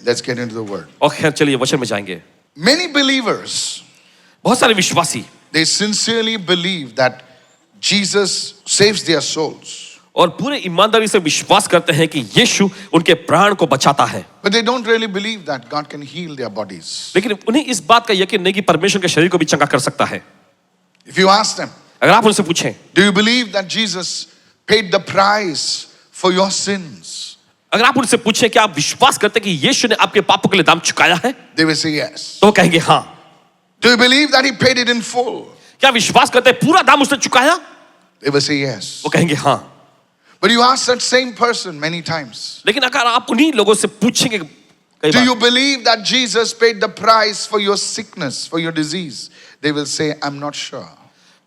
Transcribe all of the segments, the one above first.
Let's get into the word. और खैर चलिए वचन में जाएंगे। Many believers, बहुत सारे विश्वासी they sincerely believe that Jesus saves their souls. और पूरे ईमानदारी से विश्वास करते हैं कि यीशु उनके प्राण को बचाता है, But they don't really believe that God can heal their bodies. लेकिन उन्हें इस बात का यकीन नहीं कि परमेश्वर के शरीर को भी चंगा कर सकता है। If you ask them, अगर आप उनसे पूछें, do you believe that Jesus paid the price for your sins? अगर आप उनसे पूछें कि आप विश्वास करते हैं कि यीशु ने आपके पापों के लिए दाम चुकाया है, They will say yes. तो वो कहेंगे हाँ। Do you believe that He paid it in full? क्या विश्वास करते हैं पूरा दाम उसने चुकाया? They will say yes. वो कहेंगे हाँ। But you ask that same person many times, लेकिन अगर आप उन्हीं लोगों से पूछेंगे कई do bar, you believe that Jesus paid the price for your sickness, for your disease? They will say, I'm not sure.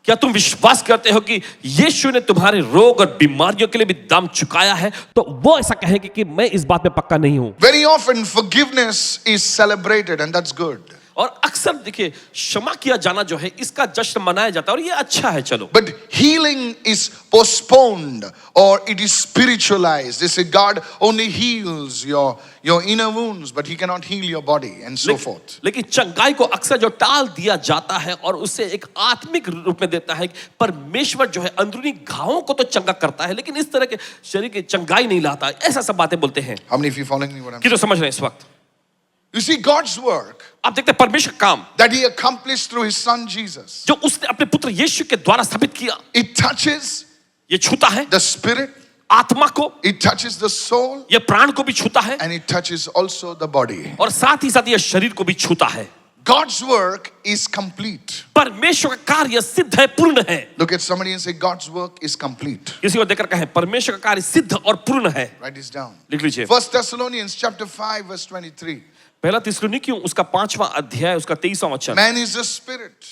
क्या तुम विश्वास करते हो कि यीशु ने तुम्हारे रोग और बीमारियों के लिए भी दाम चुकाया है? तो वो ऐसा कहेंगे कि मैं इस बात में पक्का नहीं हूं। Very often forgiveness is celebrated and that's good. और अक्सर देखिए क्षमा किया जाना जो है इसका जश्न मनाया जाता है और ये अच्छा है। चलो, But healing is postponed or it is spiritualized. They say God only heals your inner wounds, but He cannot heal your body and so forth. लेकिन चंगाई को अक्सर जो टाल दिया जाता है और उसे एक आत्मिक रूप में देता है कि परमेश्वर जो है अंदरूनी घावों को तो चंगा करता है लेकिन इस तरह के शरीर की चंगाई नहीं लाता। ऐसा सब बातें बोलते हैं। How many of you following me what I'm कि saying? तो समझ रहे हैं इस वक्त? You see God's work आप देखते हैं परमेश्वर का काम that He accomplished through His Son Jesus. जो उसने अपने पुत्र यीशु के द्वारा स्थापित किया, It touches ये छूता है the spirit, आत्मा को, it touches the soul, ये प्राण को भी छूता है and it touches also the body. और साथ ही साथ ये शरीर को भी छूता है। God's work is complete. परमेश्वर का कार्य सिद्ध है, पूर्ण है। Look at somebody and say, God's work is complete. किसी को देखकर कहें परमेश्वर का कार्य सिद्ध और पूर्ण है। Write this down. लिख लीजिए। 1 Thessalonians chapter 5 verse 23. पहला थिस्सलुनीकियों उसका 5वां अध्याय उसका 23वां वचन। Man is a spirit.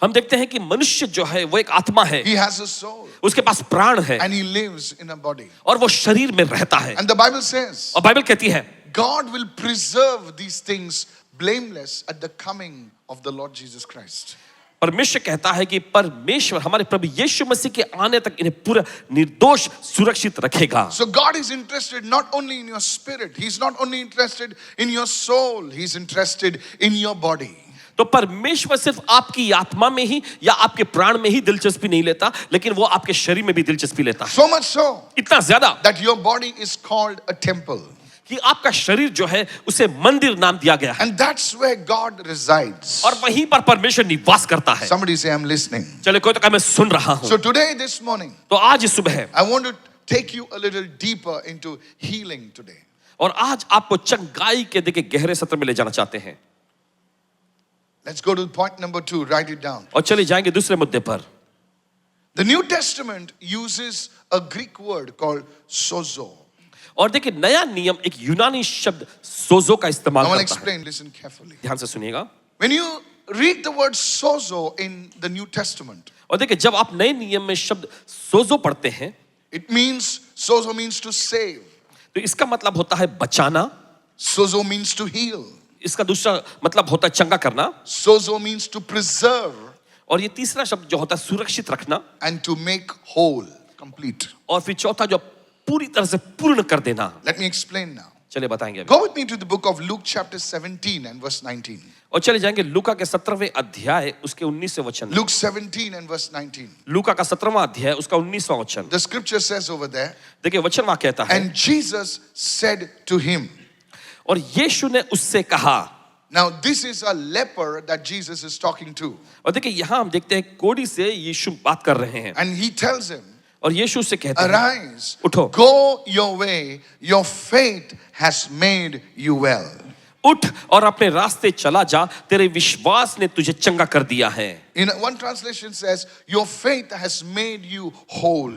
हम देखते हैं कि मनुष्य जो है वो एक आत्मा है, He has a soul उसके पास प्राण है and he lives in a body. और वो शरीर में रहता है। And the Bible says, और बाइबल कहती है God will preserve these things blameless at the coming of the Lord Jesus Christ. परमेश्वर कहता है कि परमेश्वर हमारे प्रभु यीशु मसीह के आने तक इन्हें पूरा निर्दोष सुरक्षित रखेगा। So God is interested not only in your spirit, He's not only interested in your soul, He's interested in your body. तो परमेश्वर सिर्फ आपकी आत्मा में ही या आपके प्राण में ही दिलचस्पी नहीं लेता, लेकिन वो आपके शरीर में भी दिलचस्पी लेता है। So much so इतना ज्यादा that your body is called a temple. कि आपका शरीर जो है उसे मंदिर नाम दिया गया है And that's where God resides. और वहीं पर परमेश्वर निवास करता है। Somebody say, I'm listening. चले कोई तो कहे मैं सुन रहा हूं। So today, this morning, तो आज इस सुबह I want to take you a little deeper into healing today. और आज आपको चंगाई के देखिए गहरे सत्र में ले जाना चाहते हैं। Let's go to point number 2. Write it down. और चले जाएंगे दूसरे मुद्दे पर। The New Testament uses a Greek word called sozo. और देखिए नया नियम एक यूनानी शब्द सोजो का इस्तेमाल I will करता है। explain. Listen carefully. ध्यान से सुनिएगा। When you read the word sozo in the New Testament, और देखिए जब आप नए नियम में शब्द सोजो पढ़ते हैं sozo means to save. तो इसका मतलब होता है बचाना। Sozo means to heal. इसका दूसरा मतलब होता है चंगा करना। Sozo means to preserve और ये तीसरा शब्द जो होता है सुरक्षित रखना। and to make whole, complete. और फिर चौथा जो पूरी तरह से पूर्ण कर देना। Let me explain now. चलिए बताएंगे अभी। Go with me to the book of Luke chapter 17 and verse 19. और चले जाएंगे लूका के 17वें अध्याय उसके 19वें वचन। Luke 17 and verse 19. लूका का 17वां अध्याय उसका 19वां वचन। The scripture says over there, देखिए वचन वहां कहता है, and Jesus said to him. और यीशु ने उससे कहा। Now this is a leper that Jesus is talking to. और देखिए यहां हम देखते हैं कोढ़ी से यीशु बात कर रहे हैं And he tells him, और यीशु से कहते हैं, arise, उठो, go your way, your faith has made you well. उठ और अपने रास्ते चला जा, तेरे विश्वास ने तुझे चंगा कर दिया है। In one translation says, your faith has made you whole.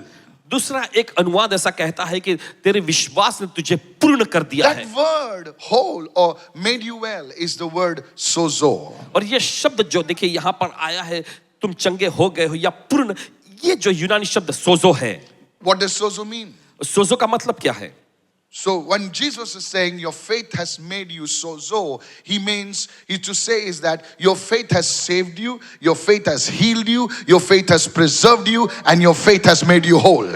दूसरा एक अनुवाद ऐसा कहता है कि तेरे विश्वास ने तुझे पूर्ण कर दिया है। That word whole or made you well is the word sozo. और ये शब्द जो देखिए यहाँ पर आया है, तुम चंगे हो गए हो या पूर्ण, ये जो यूनानी शब्द सोजो है। What does sozo mean? सोजो का मतलब क्या है? So when Jesus is saying your faith has made you sozo, he means he to say is that your faith has saved you, your faith has healed you, your faith has preserved you, and your faith has made you whole.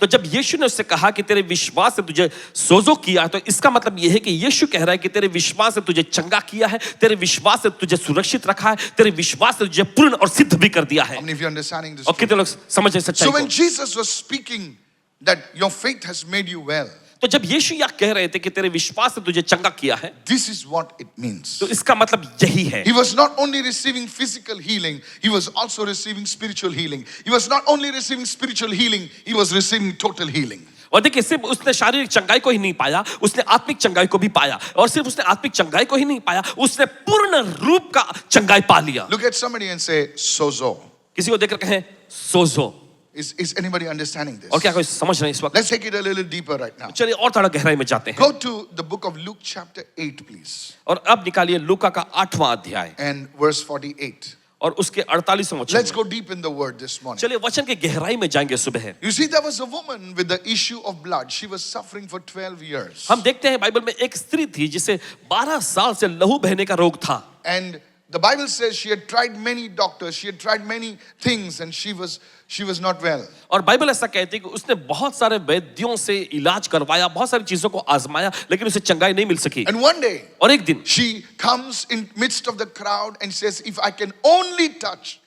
तो जब यीशु ने उससे कहा कि तेरे विश्वास से तुझे सोजो किया, तो इसका मतलब यह है कि यीशु कह रहा है कि तेरे विश्वास से तुझे चंगा किया है, तेरे विश्वास से तुझे सुरक्षित रखा है, तेरे विश्वास से तुझे पूर्ण और सिद्ध भी कर दिया है। How many of you understanding this? और कितने लोग समझ रहे सच्चाई So when को? Jesus was speaking that your faith has made you well, तो जब यीशु यह कह रहे थे कि तेरे विश्वास से तुझे चंगा किया है, this is what it means. तो इसका मतलब यही है। He was not only receiving physical healing, he was also receiving spiritual healing. He was not only receiving spiritual healing, he was receiving total healing. और देखिए, सिर्फ उसने शारीरिक चंगाई को ही नहीं पाया, उसने आत्मिक चंगाई को भी पाया। और सिर्फ उसने आत्मिक चंगाई को ही नहीं पाया, उसने पूर्ण रूप का चंगाई पा लिया। Look at somebody and say, sozo. किसी को देखकर कहें सोजो। Is anybody understanding this? और क्या कोई समझ रहे हैं इस वक्त? Let's take it a little deeper right now. चलिए और थोड़ा गहराई में जाते हैं। Go to the book of Luke chapter 8, please. और अब निकालिए लूका का 8वां अध्याय And verse 48. और उसके 48वें वचन Let's में। go deep in the word this morning. चलिए वचन के गहराई में जाएंगे सुबह। You see, there was a woman with the issue of blood. She was suffering for 12 years. हम देखते हैं बाइबल में एक स्त्री थी जिसे 12 साल से लहू बहने का रोग था। And the Bible says she had tried many doctors, she had tried many things, and she was not well. और बाइबल ऐसा कहती है कि उसने बहुत सारे वैद्यों से इलाज करवाया, बहुत सारी चीजों को आजमाया, लेकिन उसे चंगाई नहीं मिल सकी। And one day, और एक दिन she comes in midst of the crowd and says, if I can only touch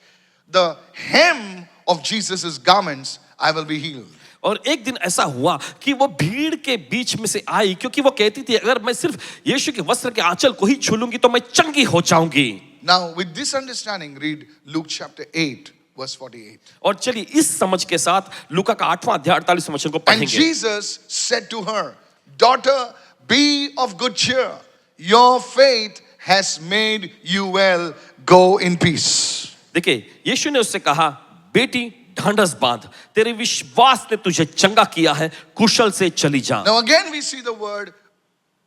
the hem of Jesus' garments, I will be healed. और एक दिन ऐसा हुआ कि वो भीड़ के बीच में से आई, क्योंकि वो कहती थी अगर मैं सिर्फ यीशु के वस्त्र के आंचल को ही छू लूंगी तो मैं चंगी हो जाऊंगी। Now, with this understanding, read Luke chapter 8, verse 48. और चलिए इस समझ के साथ लूका का 8वां अध्याय 48वें वचन को And पढ़ेंगे। Jesus said to her, daughter, be of good cheer. Your faith has made you well. Go in peace. देखिए, यीशु ने उससे कहा, बेटी ढांढस बांध, तेरे विश्वास ने तुझे चंगा किया है, कुशल से चली जा। Now again we see the word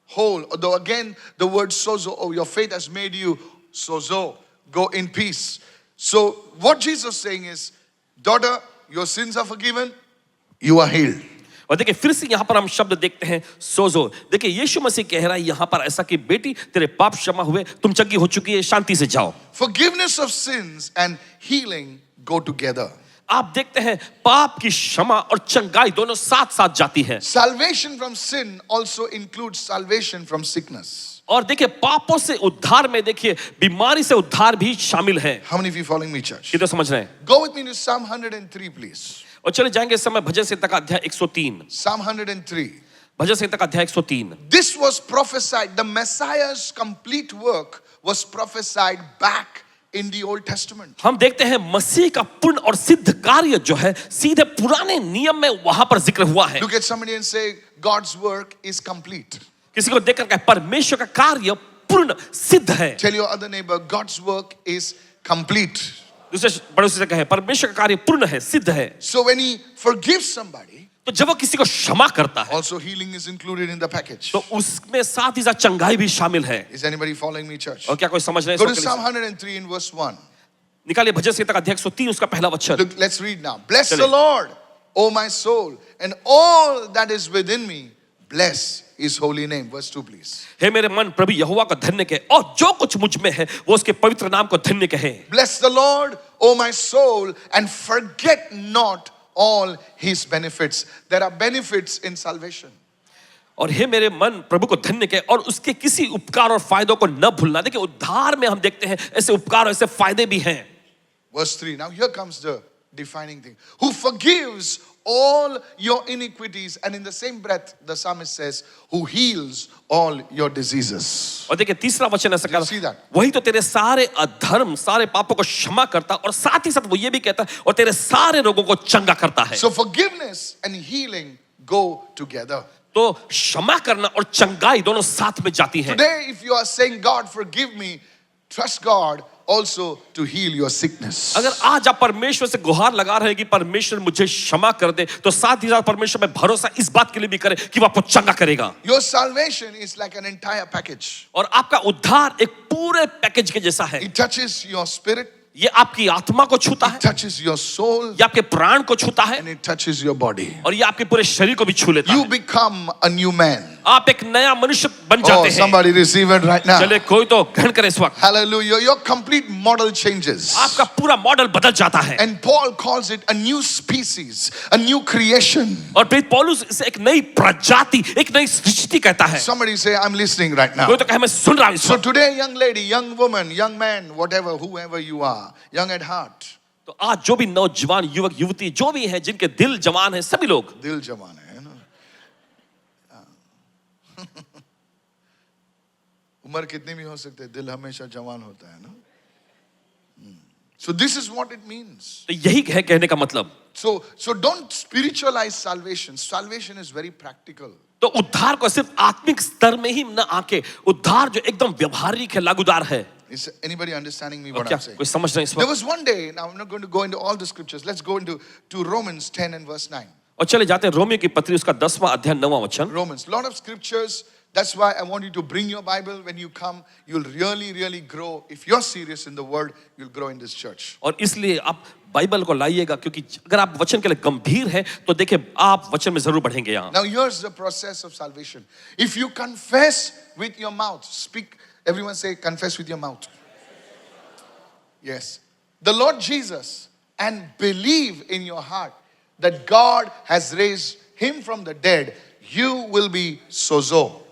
whole, although again the word sozo, oh, your faith has made you sozo, go in peace. So what Jesus is saying is, daughter, your sins are forgiven, you are healed. और देखिए फिर से यहाँ पर हम शब्द देखते हैं सोजो। देखिए यीशु मसीह कह रहा है यहाँ पर ऐसा कि बेटी तेरे पाप क्षमा हुए, तुम चंगी हो चुकी है, शांति से जाओ। Forgiveness of sins and healing go together. आप देखते हैं पाप की क्षमा और चंगाई दोनों साथ साथ जाती है। Salvation from sin also includes salvation from sickness. और देखिए पापों से उद्धार में देखिए बीमारी से उद्धार भी शामिल है। How many of you following me, church? कितने समझ रहे हैं? Go with me to Psalm 103, please. और चले जाएंगे इस समय भजन संहिता का अध्याय 103। Psalm 103. भजन संहिता का अध्याय 103। This was prophesied, the Messiah's complete work was prophesied back in the Old Testament. हम देखते हैं मसीह का पूर्ण और सिद्ध कार्य जो है सीधे पुराने नियम में वहां पर जिक्र हुआ है। Look at somebody and say, God's work is complete. किसी को देखकर कहे परमेश्वर का कार्य पूर्ण सिद्ध है। Tell your other neighbor, God's work is complete. दूसरे पड़ोसी से कहे परमेश्वर का कार्य पूर्ण है, सिद्ध है। So when he forgives somebody, तो जब वो किसी को क्षमा करता है also healing is included in the package. तो उसमें साथ ही साथ चंगाई भी शामिल है। Is anybody following me, church? और क्या कोई समझ रहे Go to हैं? Psalm 103 in verse 1. निकालिए भजन संहिता का अध्याय 103 उसका पहला वचन। Look, let's read now. Bless चलिए। the Lord, O my soul, and all that is within me. Bless his holy name. Verse 2, please. हे मेरे मन प्रभु यहोवा को धन्य कहे और जो कुछ मुझ में है वो उसके पवित्र नाम को धन्य कहे। Bless the Lord, O my soul, and forget not all his benefits. There are benefits in salvation. और हे मेरे मन प्रभु को धन्य कहे और उसके किसी उपकार और फायदों को न भूलना। देखिए उद्धार में हम देखते हैं ऐसे उपकार और ऐसे फायदे भी हैं। Verse 3. Now here comes the defining thing. Who forgives all your iniquities, and in the same breath the psalmist says, who heals all your diseases. और देखिए तीसरा वचन ऐसा you see कहता that? वही तो तेरे सारे अधर्म सारे पापों को क्षमा करता और साथ ही साथ वो ये भी कहता और तेरे सारे रोगों को चंगा करता है। So forgiveness and healing go together. तो क्षमा करना और चंगाई दोनों साथ में जाती हैं। Today, if you are saying, God, forgive me, trust God also to heal your sickness. अगर आज आप परमेश्वर से गुहार लगा रहे हैं कि परमेश्वर मुझे क्षमा कर दे, तो साथ ही साथ परमेश्वर में भरोसा इस बात के लिए भी करें कि वो आपको चंगा करेगा। Your salvation is like an entire package. और आपका उद्धार एक पूरे पैकेज के जैसा है। It touches your spirit, ये आपकी आत्मा को छूता है, touches your soul, ये आपके प्राण को छूता है, and it touches your body. और ये आपके पूरे शरीर को भी छू लेता You है. become a new man. आप एक नया मनुष्य बन Oh, जाते हैं. somebody receive it right now. चले कोई तो ग्रहण करे इस वक्त. Hallelujah. Your complete model changes. आपका पूरा मॉडल बदल जाता है. And Paul calls it a new species, a new creation. और प्रेरित पौलुस इसे एक नई प्रजाति, एक नई सृष्टि कहता है. Somebody say, I'm listening right now. कोई तो कहे मैं सुन रहा हूं इस So वक्त. today, young lady, young woman, young man, whatever, whoever you are, young at heart, तो आज जो भी नौजवान युवक युवती जो भी हैं जिनके दिल जवान हैं सभी लोग dil jawan hai na? उम्र कितनी भी हो सकते है, दिल हमेशा जवान होता है ना. So this is what it means. तो यही है कहने का मतलब. So don't spiritualize salvation. Salvation is very practical. तो उद्धार को सिर्फ आत्मिक स्तर में ही न आके उद्धार जो एकदम व्यवहारिक है, लागूदार है. Is anybody understanding me और what क्या I'm saying? कोई समझ रहे हैं इस There वक्त? was one day, now I'm not going to go into all the scriptures. Let's go into to Romans 10 and verse 9. और चले जाते हैं रोमियो की पत्री उसका 10वां अध्याय 9वां वचन. Romans, lot of scriptures. That's why I want you to bring your Bible when you come. You'll really grow. If you're serious in the word, you'll grow in this church. और इसलिए आप Bible को लाइएगा क्योंकि अगर आप वचन के लिए गंभीर हैं तो देखिए आप वचन में जरूर बढ़ेंगे यहाँ. Now here's the process of salvation. If you confess with your mouth, speak, everyone say confess with your mouth. Yes. The Lord Jesus, and believe in your heart that God has raised him from the dead, you will be sozo.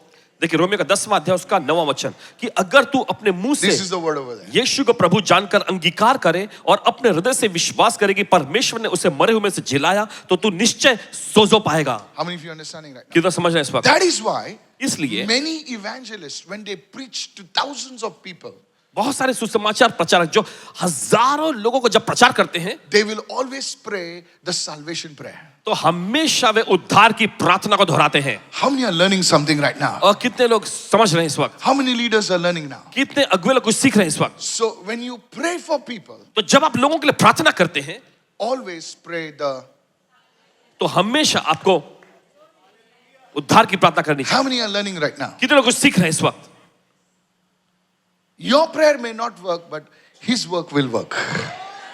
देखिए Romeo का 10वां अध्याय उसका 9वां वचन कि अगर तू अपने मुंह This is से the word over there. यीशु को प्रभु जानकर अंगीकार करे और अपने हृदय से विश्वास करे कि परमेश्वर ने उसे मरे हुए में से जिलाया तो तू निश्चय सोजो पाएगा. How many of you are understanding right now? कितना समझ रहे हैं इस वक्त? That is why इसलिए many evangelists, when they preach to thousands of people, बहुत सारे सुसमाचार प्रचारक जो हजारों लोगों को जब प्रचार करते हैं they will always pray the salvation prayer. तो हमेशा वे उद्धार की प्रार्थना को दोहराते हैं. How many are learning something right now? और कितने लोग समझ रहे हैं इस वक्त? How many leaders are learning now? कितने अगुवे लोग कुछ सीख रहे हैं इस वक्त? So when you pray for people, तो जब आप लोगों के लिए प्रार्थना करते हैं always pray the. तो हमेशा आपको उद्धार की प्रार्थना करनी चाहिए. How many are learning right now? कितने लोग कुछ सीख रहे हैं इस वक्त? Your prayer may not work, but His work will work.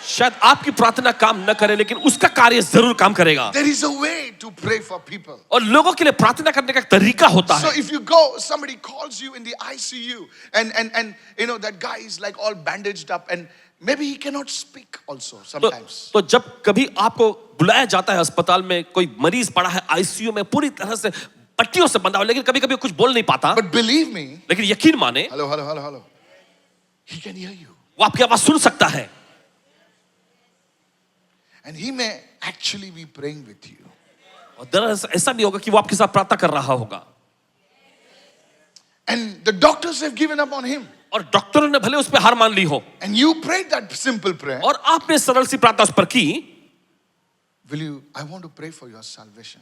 शायद आपकी प्रार्थना काम न करे लेकिन उसका कार्य जरूर काम करेगा. There is a way to pray for people. और लोगों के लिए प्रार्थना करने का एक तरीका होता So है. if you go, somebody calls you in the ICU, and you know that guy is like all bandaged up, and maybe he cannot speak also sometimes. तो जब कभी आपको बुलाया जाता है अस्पताल में, कोई मरीज पड़ा है आईसीयू में पूरी तरह से पट्टियों से बंधा हुआ, लेकिन कभी कभी कुछ बोल नहीं पाता, But believe me, लेकिन यकीन माने hello. He can hear you. वो आपकी आवाज सुन सकता है. And he may actually be praying with you. और दरअसल ऐसा भी होगा कि वो आपके साथ प्रार्थना कर रहा होगा. And the doctors have given up on him. और डॉक्टरों ने भले उस पर हार मान ली हो And you prayed that simple prayer. और आपने सरल सी प्रार्थना उस पर की. I want to pray for your salvation.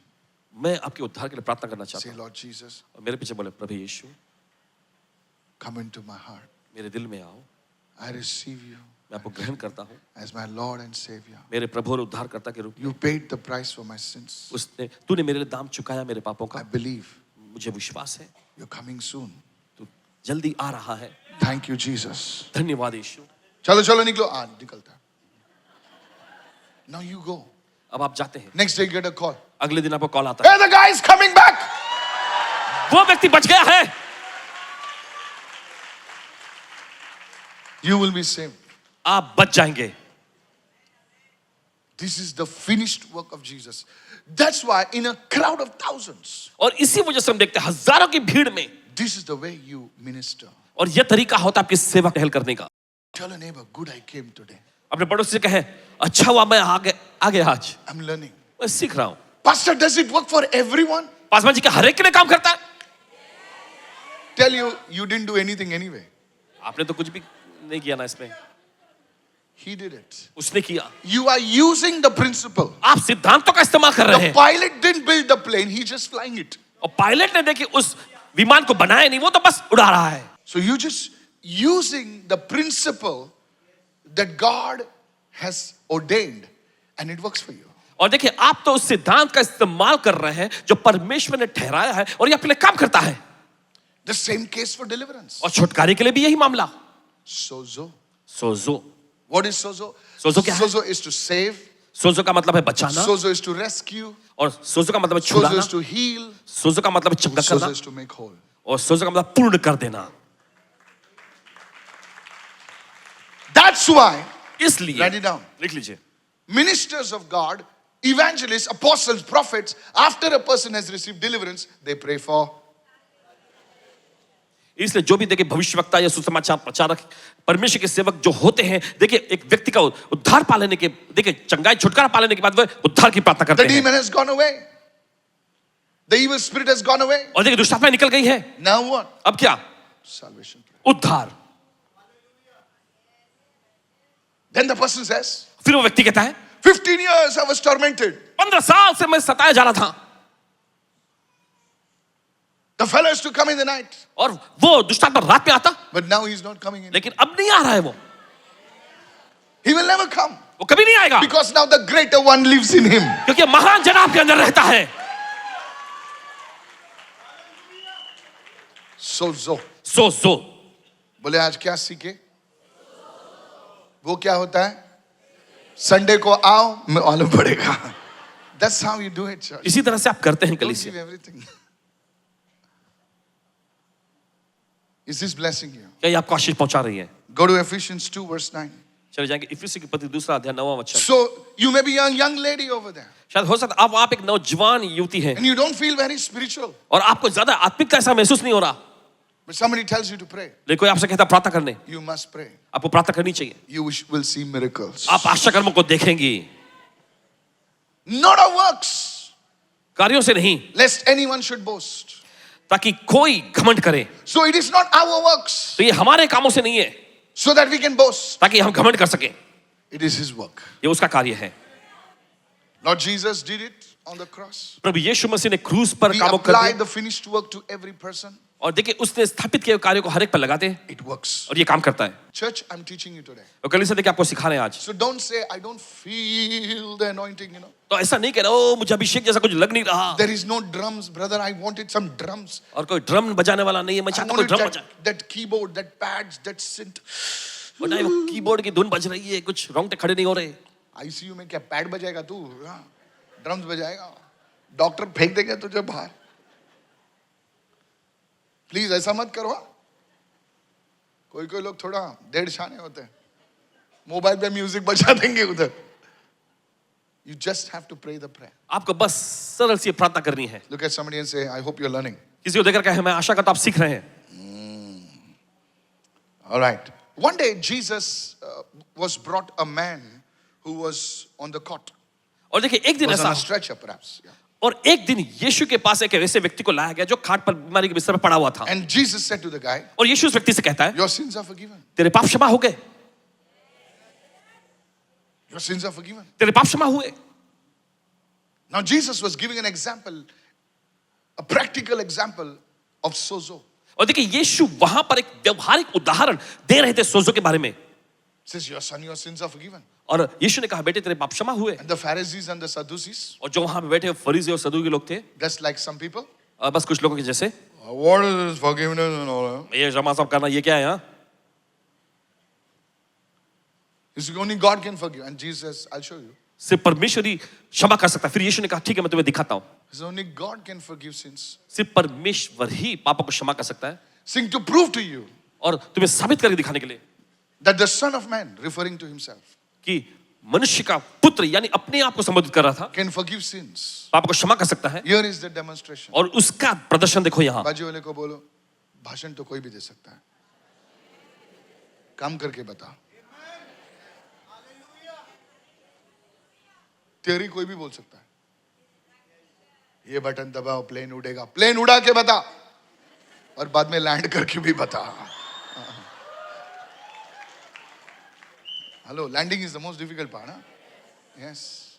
मैं आपके उद्धार के लिए प्रार्थना करना चाहता Say, हूँ. Lord Jesus, और मेरे पीछे बोले प्रभु यीशु come into my heart. मेरे दिल में आओ, I receive you मैं आपको ग्रहण करता हूँ as my Lord and Savior. मेरे प्रभु और उद्धारकर्ता के रूप में. You paid the price for my sins. उसने तूने मेरे लिए दाम चुकाया मेरे पापों I का. believe मुझे विश्वास है you're coming soon. तू जल्दी आ रहा है. Thank you, Jesus. धन्यवाद यीशु. चलो निकलो. निकलता. Now you go. अब आप जाते हैं. Next day get a call. अगले दिन आपको कॉल आता है, Hey, the guy is coming back. वो व्यक्ति बच गया है. You will be saved. आप बच जाएंगे. This is the finished work of Jesus. That's why in a crowd of thousands, और इसी वजह से हम देखते हैं हजारों की भीड़ में this is the way you minister. और यह तरीका होता है आपकी सेवा टहल करने का. Tell a neighbor, good, I came today. अपने पड़ोसी से कहे अच्छा हुआ मैं आ गया आज. I'm learning. मैं सीख रहा हूँ. Pastor, does it work for everyone? Paswan ji क्या हर एक के लिए काम करता है? Tell you, you didn't do anything anyway. आपने तो कुछ भी नहीं किया ना इसमें. He did it. उसने किया. You are using the principle. आप सिद्धांतों का इस्तेमाल कर रहे The हैं. pilot didn't build the plane, he's just flying it. और पायलट ने देखिए उस विमान को बनाया नहीं, वो तो बस उड़ा रहा है. So you just using the principle that God has ordained and it works for you. और देखिए आप तो उस सिद्धांत का इस्तेमाल कर रहे हैं जो परमेश्वर ने ठहराया है और ये आपके लिए काम करता है. The same case for deliverance. और छुटकारे के लिए भी यही मामला. Sozo. Sojat What is sozo? Sozo क्या है? Sozo is to save. सोजो का मतलब है बचाना, Sozo is to rescue. और सोजो का मतलब है Sozo छुड़ाना, is to heal. सोजो का मतलब है चंगा Sozo करना, is to make whole. और सोजो का मतलब पूर्ण कर देना. That's why, इसलिए write it down. लिख लीजिए, Ministers of God, evangelists, apostles, prophets, after a person has received deliverance, they pray for. इसलिए जो भी देखिए भविष्यवक्ता या सुसमाचार प्रचारक, परमेश्वर के सेवक जो होते हैं, देखिए एक व्यक्ति का उद्धार पा लेने के, देखिए चंगाई छुटकारा पा लेने के बाद वह उद्धार की प्रार्थना The करते हैं. demon has gone away. The evil spirit has gone away. और देखिए दुष्टात्मा निकल गई है. Now what? अब क्या? Salvation prayer. उद्धार. Then the person says, फिर वो व्यक्ति कहता है, 15 years I was tormented. 15 साल से मैं सताया जा रहा था, The fellow is to come in the night. और वो दुष्टात्मा रात में आता, But now he's not coming in. लेकिन अब नहीं आ रहा है वो. He will never come. वो कभी नहीं आएगा, Because now the greater one lives in him. क्योंकि महान जनाब के अंदर रहता है. Sozo. सोजो. बोले आज क्या सीखे? वो क्या होता है? संडे को आओ, मैं मालूम पड़ेगा. That's how you do it, church. इसी तरह से आप करते हैं Don't कलीसिया. give everything. Is this blessing you? क्या ये आपको आशीष पहुंचा रही है? Go to Ephesians 2 verse 9. चले जाएंगे इफिसी के पत्र 2 अध्याय 9वां वचन. So you may be a young lady over there शायद हो सकता है आप एक नौजवान युवती हैं and you don't feel very spiritual. और आपको ज्यादा आत्मिकता ऐसा महसूस नहीं हो रहा, But somebody tells you to pray. लेकिन कोई आपसे कहता प्रार्थना करने, You must pray. आपको प्रार्थना करनी चाहिए. You will see miracles. आप आशा कर्मों को देखेंगी, Not of works, कार्यों से नहीं, lest anyone should boast. ताकि कोई घमंड करे. So it is not our works तो ये हमारे कामों से नहीं है so that we can boast. ताकि हम घमंड कर सके. It is his work. ये उसका कार्य है. Lord Jesus did it on the cross. प्रभु यीशु मसीह ने क्रूस पर He कामों कर applied दिया, the finished work to every person. और देखिए उसने स्थापित किए हुए कार्यों को हर एक पर लगाते हैं It works. और ये काम करता है. Church, I'm teaching you today. और कल से देखिए आपको सिखा रहे हैं आज. So don't say, I don't feel the anointing, तो ऐसा नहीं कहना ओ मुझे अभिषेक जैसा कुछ लग नहीं रहा, There is no drums, brother. I wanted some drums. और कोई ड्रम बजाने वाला नहीं है, मैं I चाहता हूँ कोई wanted ड्रम बजाए. that keyboard, that pads, that synth. और नहीं वो कीबोर्ड की धुन बज रही है, कुछ रोंगटे खड़े नहीं हो रहे. ICU में क्या पैड बजाएगा तू? ड्रम्स बजाएगा? डॉक्टर फेंक देगा तुझे बाहर. प्लीज ऐसा मत करो. कोई कोई लोग थोड़ा डेढ़ छाने होते हैं, मोबाइल पे म्यूजिक बजा देंगे उधर. You just have to pray the prayer. आपको बस सरल सी प्रार्थना करनी है. Look at somebody and say, I hope you're learning. किसी को देखकर कहे मैं आशा करता हूं आप सीख रहे हैं. All right. One day Jesus was brought a man who was on the cot. और देखिए एक दिन Was on ऐसा, a stretcher perhaps. Yeah. और एक दिन यीशु के पास एक ऐसे व्यक्ति को लाया गया जो खाट पर बीमारी के बिस्तर पर पड़ा हुआ था. And Jesus said to the guy, और यीशु उस व्यक्ति से कहता है your sins are forgiven. तेरे पाप क्षमा हो गए, Your sins are forgiven. तेरे पाप क्षमा हुए. Now Jesus was giving an example, a practical example of sozo. और देखिए यीशु वहां पर एक व्यवहारिक उदाहरण दे रहे थे सोजो के बारे में. Says, your son, your sins are forgiven. और यीशु ने कहा बेटे तेरे पाप क्षमा हुए. And the Pharisees and the Sadducees, और जो वहां पे बैठे फरीसी और सदूकी लोग थे, just like some people, और बस कुछ लोगों के जैसे what is this forgiveness and all that? ये क्षमा सब करना ये क्या है यहाँ? He said, only God can forgive. And Jesus says, I'll show you. सिर्फ परमेश्वर ही क्षमा कर सकता है. फिर यीशु ने कहा ठीक है मैं तुम्हें दिखाता हूँ. He said, only God can forgive sins. सिर्फ परमेश्वर ही पापों को क्षमा कर सकता है. Saying to prove to you और तुम्हें साबित करके दिखाने के लिए that the Son of Man, referring to himself, कि मनुष्य का पुत्र यानी अपने आप को संबोधित कर रहा था, can forgive sins. पापों को क्षमा कर सकता है. Here is the demonstration. और उसका प्रदर्शन देखो यहाँ. बाजू वाले को बोलो, भाषण तो कोई भी दे सकता है, काम करके बता. थियरी कोई भी बोल सकता है. ये बटन दबाओ प्लेन उड़ेगा, प्लेन उड़ा के बता और बाद में लैंड करके भी बता. Hello, landing is the most difficult part, huh? Yes.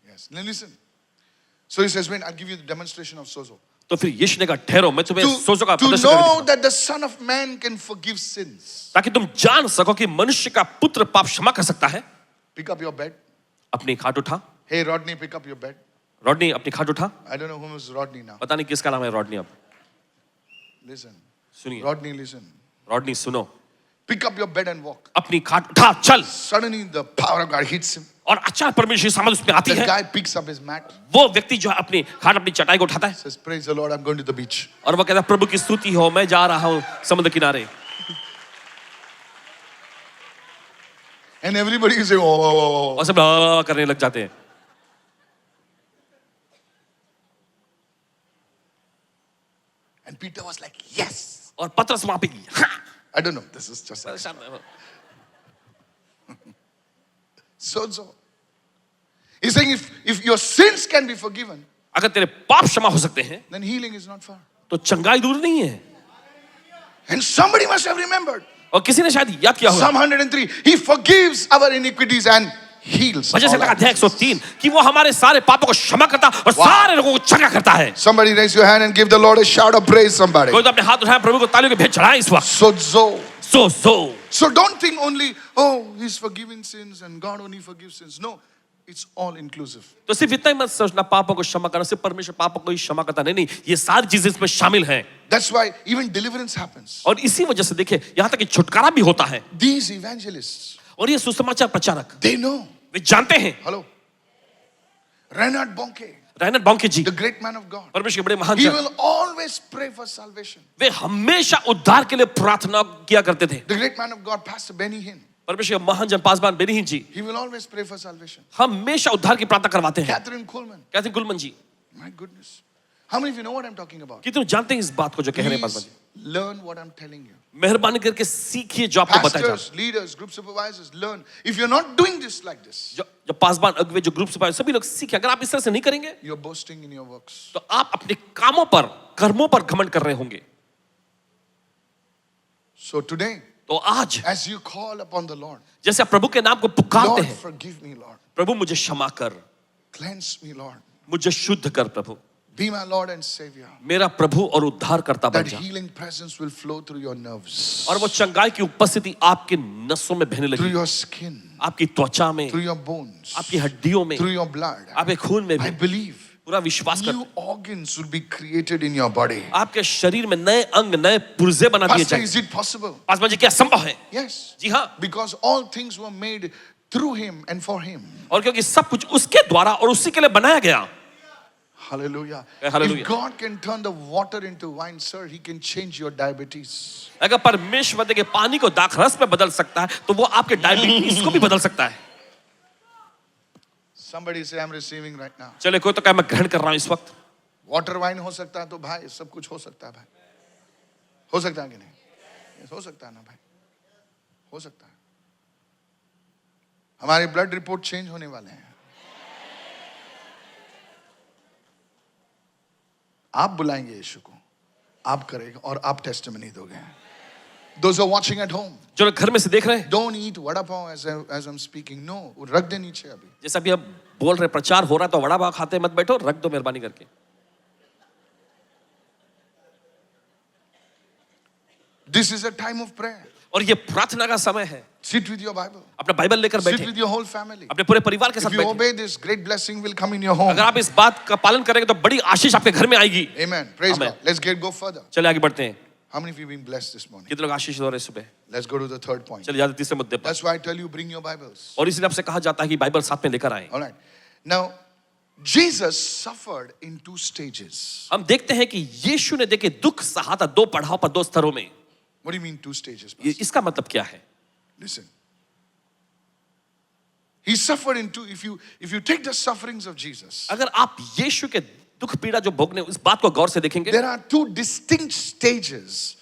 Yes. Now listen. So he says, "When I'll give you the demonstration of sozo." तो फिर यीशु ने कहा ठहरो मैं तुम्हें सोजो का To प्रदर्शन know करके दिखाऊं, that the Son of Man can forgive sins. ताकि तुम जान सको कि मनुष्य का पुत्र पाप क्षमा कर सकता है. Pick up your bed. अपनी खाट उठा. Hey, Rodney, pick up your bed. Rodney अपनी खाट उठा. I don't know whom is Rodney now. पता नहीं किसका नाम है रॉडनी. अब Listen. सुनिए. Rodney, listen. रॉडनी सुनो. Pick up your bed and walk. अपनी खाट उठा चल. Suddenly the power of God hits him. और अचानक परमेश्वर की सामर्थ उसमें आती The है. guy picks up his mat. वो व्यक्ति जो है अपनी खाट अपनी चटाई को उठाता है Says, praise the Lord, I'm going to the beach. और वो कहता है प्रभु की स्तुति हो, मैं जा रहा हूँ समुद्र किनारे. And everybody is saying, oh. और सब "आ" करने लग जाते हैं. And Peter was like, yes. और पतरस वहां पे हाँ. I don't know, this is just like so. He's saying if your sins can be forgiven, अगर तेरे पाप क्षमा हो सकते हैं then healing is not far. तो चंगाई दूर नहीं है. And somebody must have remembered. और किसी ने शायद याद किया होगा. Psalm 103, he forgives our iniquities and heals. वजह से all लगा our अध्याय diseases. 103 कि वो हमारे सारे पापों को क्षमा करता और सारे लोगों को चंगा करता है. Somebody raise your hand and give the Lord a shout of praise, somebody. कोई तो अपने हाथ उठाए प्रभु को तालियों के भेंट चढ़ाए इस वक्त. So. So So don't think only, oh, he's forgiving sins and God only forgives sins. No, it's all inclusive. तो सिर्फ इतना ही मत सोचना पापों को क्षमा करना सिर्फ परमेश्वर पापों को ही क्षमा करता नहीं, ये सारी चीजें इसमें शामिल हैं. That's why even deliverance happens. और इसी वजह से देखिए यहाँ तक कि छुटकारा भी होता है. These evangelists, और ये सुसमाचार प्रचारक they know. वे जानते हैं. Hello. Reinhard Bonke, रैनड बॉन्के ji the great man of God. परमेश्वर के बड़े महान He जन, will always pray for salvation. वे हमेशा उद्धार के लिए प्रार्थना किया करते थे. The great man of God, Pastor Benny Hinn, परमेश्वर के महान जन पासवान बेनीहीन जी he will always pray for salvation. हमेशा उद्धार की प्रार्थना करवाते हैं. Catherine Coleman, Catherine Coleman ji, my goodness. How many of you know what I'm talking about? कितने जानते हैं इस बात को जो कह रहे हैं Paswan Please ji. learn what I'm telling you. मेहरबानी करके सीखिए जो आपको बताया जा रहा है. Pastors, leaders, group supervisors, learn. If you're not doing this like this, जो पासवान अगुवे जो ग्रुप से सभी लोग सीखे. अगर आप इस तरह से नहीं करेंगे you're boasting in your works. तो आप अपने कामों पर कर्मों पर घमंड कर रहे होंगे. So today, तो आज as you call upon the Lord, जैसे आप प्रभु के नाम को पुकारते Lord, हैं, forgive me, Lord. प्रभु मुझे क्षमा कर, Cleanse me, Lord. मुझे शुद्ध कर प्रभु, Be my Lord and Savior. मेरा प्रभु और उद्धार करता बन That जा. healing presence will flow through your nerves, और वो चंगाई की उपस्थिति आपके नसों में बहने through लगी, your skin, आपकी त्वचा में, through your bones, आपकी हड्डियों में, through your blood. आपके खून में I भी believe पूरा विश्वास कर. new organs will be created in your body. आपके शरीर में नए अंग नए पुर्जे बना दिए Pastor, जाएंगे. is it possible? Paswan ji क्या संभव है? Yes. जी हाँ. Because all things were made through Him and for Him. और क्योंकि सब कुछ उसके द्वारा और उसी के लिए बनाया गया. Hallelujah. Hallelujah. If God can turn the water into wine, sir, He can change your diabetes. अगर परमेश्वर देखिए पानी को दाखरस में बदल सकता है तो वो आपके डायबिटीज को भी बदल सकता है. Somebody say, I'm receiving right now. चले कोई तो क्या मैं ग्रहण कर रहा हूं इस वक्त. वाटर वाइन हो सकता है तो भाई सब कुछ हो सकता है भाई. हो सकता है कि नहीं? Yes, हो सकता है ना भाई. हो सकता है. हमारे ब्लड रिपोर्ट चेंज होने वाले हैं. आप बुलाएंगे यीशु को, आप करेंगे और आप टेस्टिमनी दोगे. Those who are watching at home, जो लोग घर में से देख रहे हैं, don't eat vada pav as I'm speaking. No, रख दे नीचे अभी. जैसा अभी अब बोल रहे प्रचार हो रहा है तो वड़ा पाव खाते मत बैठो, रख दो मेहरबानी करके. This is a time of prayer. और ये प्रार्थना का समय है. Sit with your Bible. अपना बाइबल लेकर Sit बैठे, with your whole family. अपने पूरे परिवार के If साथ you बैठे. obey this, great blessing will come in your home. अगर आप इस बात का पालन करेंगे तो बड़ी आशीष आपके घर में आएगी. Amen. Praise Amen. God. Let's go further. चले आगे बढ़ते हैं. How many of you have been blessed this morning? कितने लोग आशीष हो रहे हैं सुबह? Let's go to the third point. चलिए जाते तीसरे मुद्दे पर. That's why I tell you, bring your Bibles. और इसलिए आपसे कहा जाता है कि बाइबल साथ में लेकर आए. All right. Now, Jesus suffered in two stages. हम देखते हैं कि यीशु ने देखे दुख सहा था दो पड़ाव पर, दो स्तरों में. What do you mean two stages? ये Pastor? इसका मतलब क्या है? Listen. He suffered in two. If you take the sufferings of Jesus, अगर आप यीशु के दुख पीड़ा जो भोगने इस बात को गौर से देखेंगे, there are two distinct stages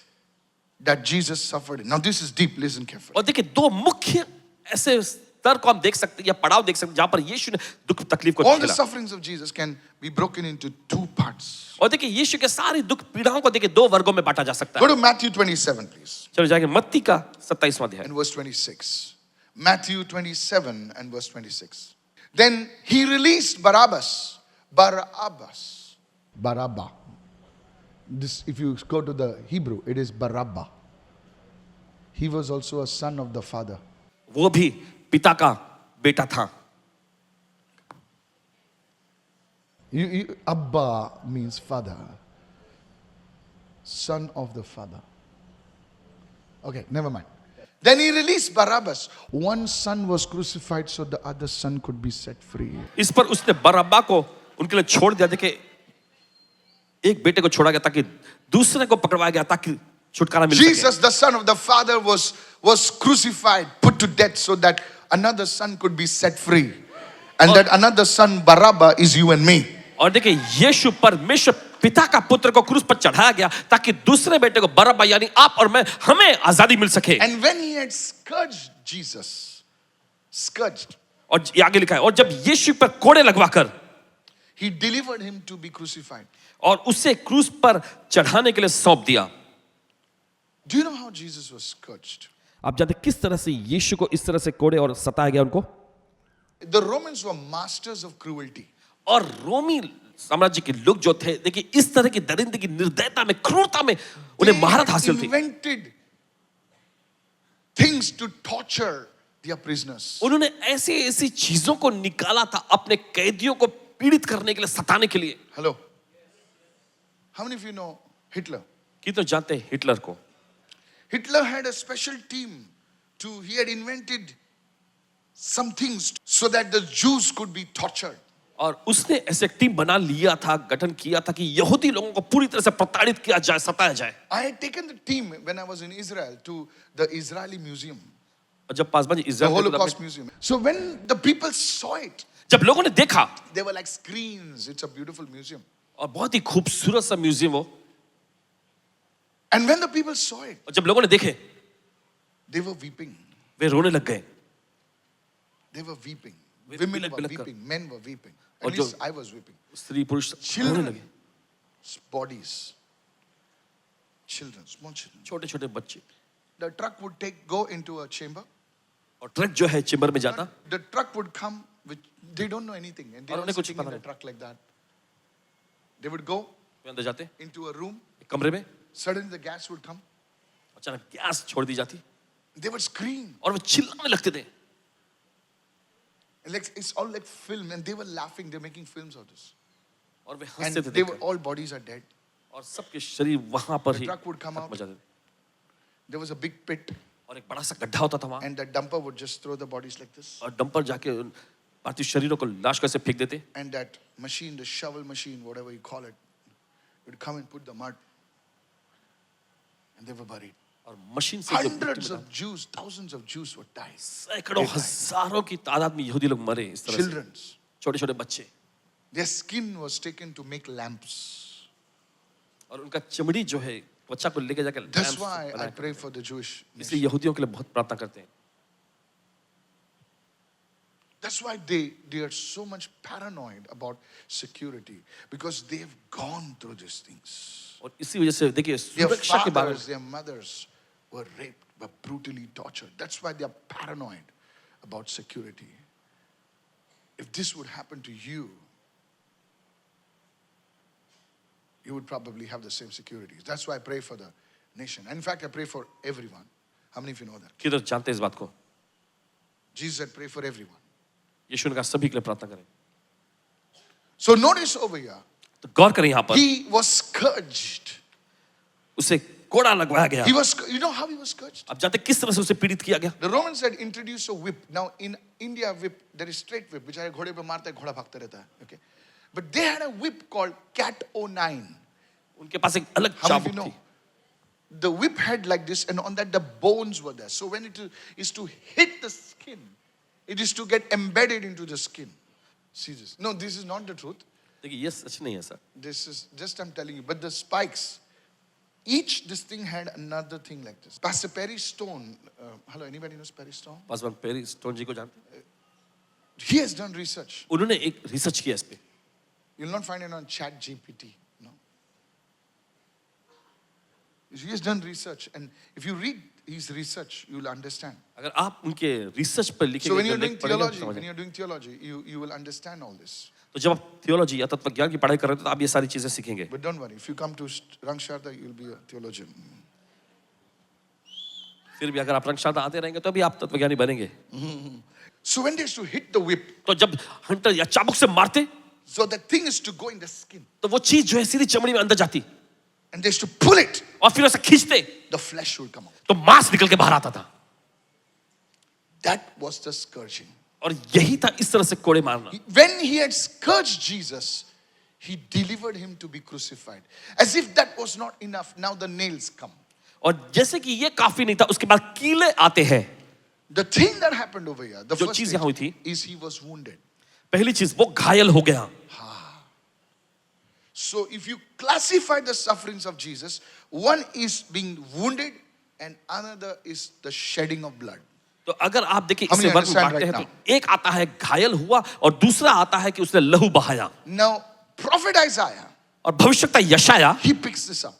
that Jesus suffered in. Now this is deep. Listen carefully. और देखिए दो मुख्य ऐसे स्तर को हम देख सकते हैं या पड़ाव देख सकते हैं जहां पर यीशु ने दुख तकलीफ को All the झेला. sufferings of Jesus can be broken into two parts. और देखिए यीशु के सारी दुख पीड़ाओं को देखिए दो वर्गों में बांटा जा सकता Go है. to Matthew 27, please, चलो जाके मत्ती का 27वां अध्याय. and verse 26. Matthew 27 and verse 26. Then he released Barabbas. Barabbas. This, if you go to the Hebrew, it is Barabbas. He was also a son of the Father. वो भी पिता का बेटा था. Abba means father. Son of the Father. Okay, never mind. Then he released Barabbas. One son was crucified so the other son could be set free. इस पर उसने बरअब्बा को उनके लिए छोड़ दिया। देखिए, एक बेटे को छोड़ा गया ताकि दूसरे को पकड़वाया गया ताकि छुटकारा मिल सके। Jesus, the son of the father, was crucified, put to death so that another son could be set free. And that another son, Barabbas, is you and me. और देखिए, यीशु परमेश्वर पिता का पुत्र को क्रूस पर चढ़ाया गया ताकि दूसरे बेटे को बरअब्बा यानी आप और मैं, हमें आजादी मिल सके। And when he had scourged Jesus, scourged, और ये आगे लिखा है, और जब यीशु पर कोड़े लगवाकर he delivered him to be crucified. और उसे क्रूस पर चढ़ाने के लिए सौंप दिया। Do you know how Jesus was scourged? आप जानते किस तरह से यीशु को इस तरह से कोड़े और सताया गया उनको? The Romans were masters of cruelty. और रोमी साम्राज्य के लोग जो थे, देखिए इस तरह की दरिंदगी, निर्दयता में, क्रूरता में उन्हें महारत हासिल थी। Invented things to torture their prisoners. उन्होंने ऐसी ऐसी चीजों को निकाला था अपने कैदियों को पीड़ित करने के लिए, सताने के लिए। Hello. How many of you know Hitler? कितने जानते हैं हिटलर को? Hitler had a special team he had invented some things so that the Jews could be tortured. और उसने ऐसे टीम बना लिया था, गठन किया था कि यहूदी लोगों को पूरी तरह से प्रताड़ित किया जाए, सताया जाए। I had taken the team when I was in Israel to the Israeli museum, और जब Paswan the Israel Holocaust museum. So when the people saw it, जब लोगों ने देखा, they were like screens. It's a beautiful museum. और बहुत ही खूबसूरत सा म्यूजियम हो, And when the people saw it, और जब लोगों ने देखे, they were weeping. वे रोने लग गए। They were weeping. Way Women बिलख were बिलख कर। weeping. Men were weeping. और At जो- least I was weeping. स्त्री पुरुष रोने Children, लगे, bodies, children, small children. छोटे छोटे बच्चे। The truck would go into a chamber. और ट्रक जो है चेम्बर में जाता, The truck would come with, they don't know anything. And they और were उन्हें कुछ sitting in पता the नहीं। truck like that. They would go वे अंदर जाते, into a room. एक कमरे में, Suddenly the gas would come. अचानक गैस छोड़ दी जाती They would scream. और वे चिल्लाने लगते थे। Like, it's all like film. And they were laughing. They're making films of this. और वे And हंसते थे they were, देखकर। all bodies are dead. और सबके शरीर वहां पर The he truck would come खत्म out. हो जाते थे। There was a big pit. और एक बड़ा सा गड्ढा होता था वहां, And the dumper would just throw the bodies like this. और डंपर जाके उन पार्थिव शरीरों को लाश कैसे फेंक देते, And that machine, the shovel machine, whatever you call it, would come and put the mud. And they were buried. और मशीन से जो मिट्टी Hundreds में of Jews, thousands of Jews would die. सैकड़ों हजारों की तादाद में यहूदी लोग मरे इस तरह से। Children. छोटे छोटे बच्चे, Their skin was taken to make lamps. और उनका चमड़ी जो है बच्चा को लेके जाकर That's लैंप्स why I बनाया pray करते for the Jewish हैं। इसलिए nation. यहूदियों के लिए बहुत प्रार्थना करते हैं। That's why they are so much paranoid about security, because they've gone through these things. और इसी वजह से देखिए Their सुरक्षा के बारे में fathers, their mothers were raped, were brutally tortured. That's why they are paranoid about security. If this would happen to you, you would probably have the same securities. That's why I pray for the nation. And in fact, I pray for everyone. How many of you know that? किधर जानते हैं इस बात को? Jesus said, pray for everyone. यीशु ने कहा सभी के लिए प्रार्थना करें। So notice over here, तो गौर करें यहाँ पर, he was scourged. उसे कोड़ा लगवाया गया। He was, you know how he was scourged? आप जानते हैं किस तरह से उसे पीड़ित किया गया? The Romans had introduced a whip. Now in India, whip, there is straight whip, which घोड़े पे मारता है, घोड़ा भागता रहता है. Okay, but they had a whip called Cat O9. उनके पास एक अलग How many of you चाबुक know? थी। The whip had like this, and on that the bones were there. So when it is to hit the skin, it is to get embedded into the skin. See this? No, this is not the truth. देखिए ये सच नहीं है sir. This is just I'm telling you. But the spikes, each this thing had another thing like this. Pastor Perry Stone. Hello, anybody knows Perry Stone? Paswan Perry Stone ji को जानते हैं? He has done research. उन्होंने एक research किया इस पे। You'll not find it on Chat GPT. No. He has done research, and if you read his research, you will understand. अगर आप उनके रिसर्च पर लिखे So when गए you're doing लेख पढ़ेंगे तो theology, when समझेंगे। you're doing theology, you will understand all this. तो जब आप थियोलॉजी या तत्व ज्ञान की पढ़ाई कर रहे हो तो आप ये सारी चीजें सीखेंगे। But don't worry, if you come to Rangsharda, you'll be a theologian. फिर भी अगर आप रंगशाला आते रहेंगे तो भी आप तत्वज्ञानी बनेंगे। So when they used to hit the whip, तो जब हंटर या चाबुक से मारते so the thing is to go in the skin, तो वो चीज जो है सीधी चमड़ी में अंदर जाती and they used to pull it, और फिर उसे खींचते the flesh would come out. तो मांस निकल के बाहर आता था। That was the scourging. और यही था इस तरह से कोड़े मारना। When he had scourged Jesus, he delivered him to be crucified. As if that was not enough, now the nails come. और जैसे कि ये काफी नहीं था, उसके बाद कीले आते हैं। The thing that happened over here, the जो first चीज thing यहाँ हुई थी, is he was wounded. पहली चीज वो घायल हो गया। So if you classify the sufferings of Jesus, one is being wounded and another is the shedding of blood. तो अगर आप देखिए How इसे many वर्ग में understand बांटते हैं right तो एक आता है घायल हुआ और दूसरा आता है कि उसने लहू बहाया। Now, prophet Isaiah, और भविष्यवक्ता यशाया he picks this up.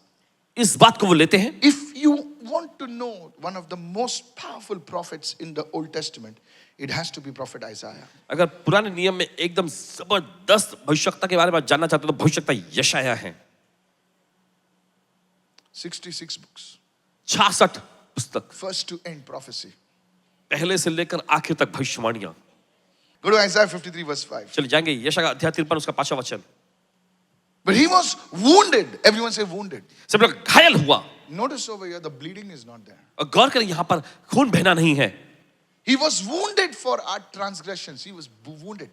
इस बात को वो लेते हैं। If you want to know one of the most powerful prophets in the Old Testament, it has to be prophet Isaiah. अगर पुराने नियम में एकदम जबरदस्त भविष्यवक्ता के बारे में जानना चाहते हो तो भविष्यवक्ता यशाया है। 66 books. 66 पुस्तक, First to end prophecy. पहले से लेकर आखिर तक भविष्यवाणियां। Go to Isaiah 53 verse 5. चलिए जाएंगे यशाया अध्याय 53 उसका 5वां वचन। But he was wounded. Everyone say wounded. सब लोग घायल हुआ। Notice over here, the bleeding is not there. और गौर करें यहाँ पर खून बहना नहीं है। He was wounded for our transgressions. He was wounded.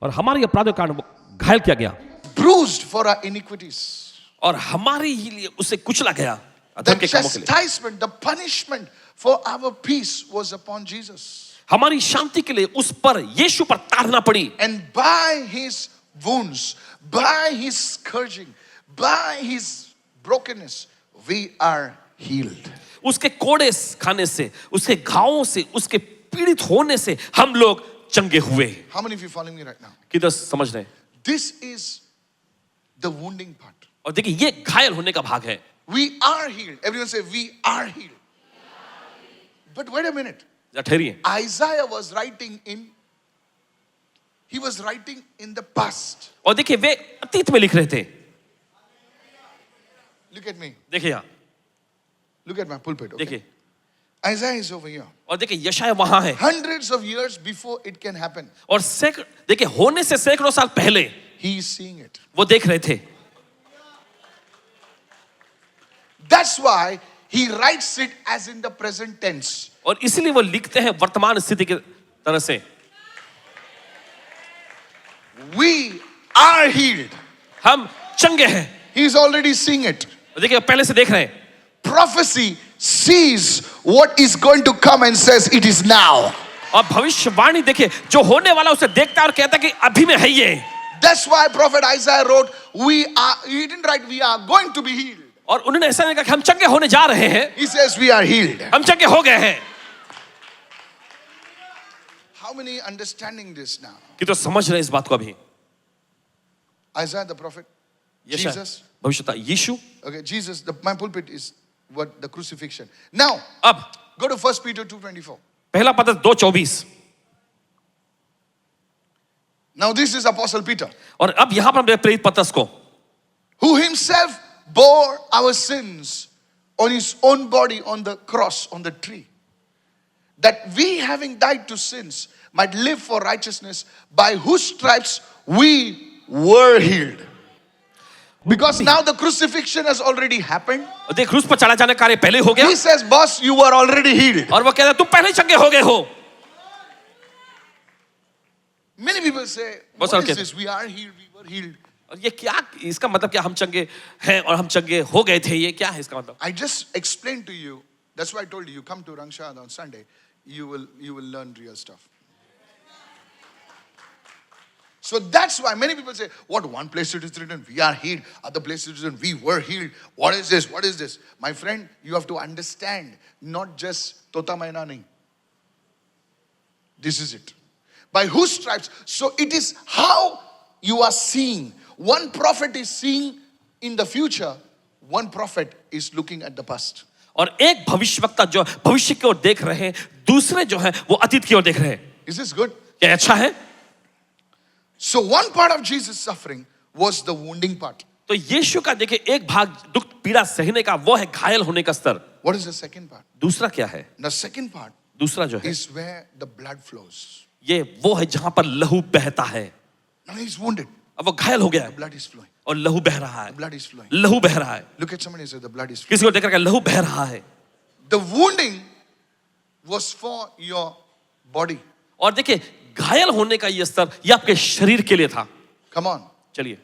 और हमारे अपराधों के कारण वो घायल किया गया Bruised for our iniquities. और हमारे ही लिए उसे कुचला गया The अधर्म के कामों के लिए। chastisement, the punishment for our peace was upon Jesus. हमारी शांति के लिए उस पर यीशु पर ताड़ना पड़ी। And by his wounds, by his scourging, by his brokenness, we are healed. उसके कोड़े खाने से, उसके घावों से, उसके पीड़ित होने से हम लोग चंगे हुए। How many of you following me right now? किधर समझ रहे हैं? This is the wounding part. और देखिए ये घायल होने का भाग है। We are healed. Everyone say, we are healed. But wait a minute. जरा ठहरिए। Isaiah was writing in the past. और देखिए वे अतीत में लिख रहे थे। Look at me. देखिए यहाँ, Look at my pulpit. Okay? देखिए Isaiah is over here. और देखिए यशाया वहां है। Hundreds of years before it can happen, और देखिए होने से सैकड़ों साल पहले he is seeing it. वो देख रहे थे। That's why he writes it as in the present tense. और इसीलिए वो लिखते हैं वर्तमान स्थिति की तरह से। We are healed. हम चंगे हैं। He is already seeing it. देखिए पहले से देख रहे हैं। Prophecy sees what is going to come and says it is now. और भविष्यवाणी देखिए जो होने वाला उसे देखता है और कहता है कि अभी में है ये। That's why prophet Isaiah wrote, he didn't write we are going to be healed. और उन्होंने ऐसा नहीं कहा कि हम चंगे होने जा रहे हैं। He says we are healed. हम चंगे हो गए हैं। How many understanding this now? कि तो समझ रहे हैं इस बात को अभी। Isaiah the prophet, यशाया Jesus. भविष्यवक्ता यीशु। Okay, Jesus, my pulpit is what the crucifixion. Now, अब go to 1 Peter 2:24. पहला पत्रस 2:24। Now this is Apostle Peter, और अब यहां पर हम प्रेरित पत्रस को, who himself bore our sins on his own body on the cross, on the tree, that we having died to sins might live for righteousness, by whose stripes we were healed. Because now the crucifixion has already happened. देख क्रूस पर चढ़ा जाने का कार्य पहले हो गया। He says, boss, you were already healed. और वो कहता है तुम पहले चंगे हो गए हो। Many people say, बहुत what सारे is this? We are healed, we were healed. और ये क्या, इसका मतलब क्या, हम चंगे हैं और हम चंगे हो गए थे, ये क्या है इसका मतलब? I just explained to you. That's why I told you, come to Rangshad on Sunday. You will learn real stuff. So that's why many people say, what, one place it is written, we are healed. Other place it is written, we were healed. What is this? What is this? My friend, you have to understand, not just Tota Maina nahi. This is it. By whose stripes? So it is how you are seeing. One prophet is seeing in the future. One prophet is looking at the past. और एक भविष्यवक्ता जो भविष्य की ओर देख रहे हैं, दूसरे जो हैं वो अतीत की ओर देख रहे हैं। Is this good? क्या अच्छा है? So one part of Jesus' suffering was the wounding part. तो यीशु का देखिए एक भाग दुख पीड़ा सहने का वो है घायल होने का स्तर। What is the second part? दूसरा क्या है? The second part दूसरा जो है is where the blood flows. ये वो है जहां पर लहू बहता है। Now he's wounded. अब वो घायल हो गया The है blood is flowing. और लहू बह रहा The है। blood is flowing. लहू बह रहा है। Look at somebody and say the blood is flowing. किसी को देख कर लहू बह रहा है। The wounding was for your body. और देखिए घायल होने का ये स्तर ये आपके शरीर के लिए था। Come on. चलिए,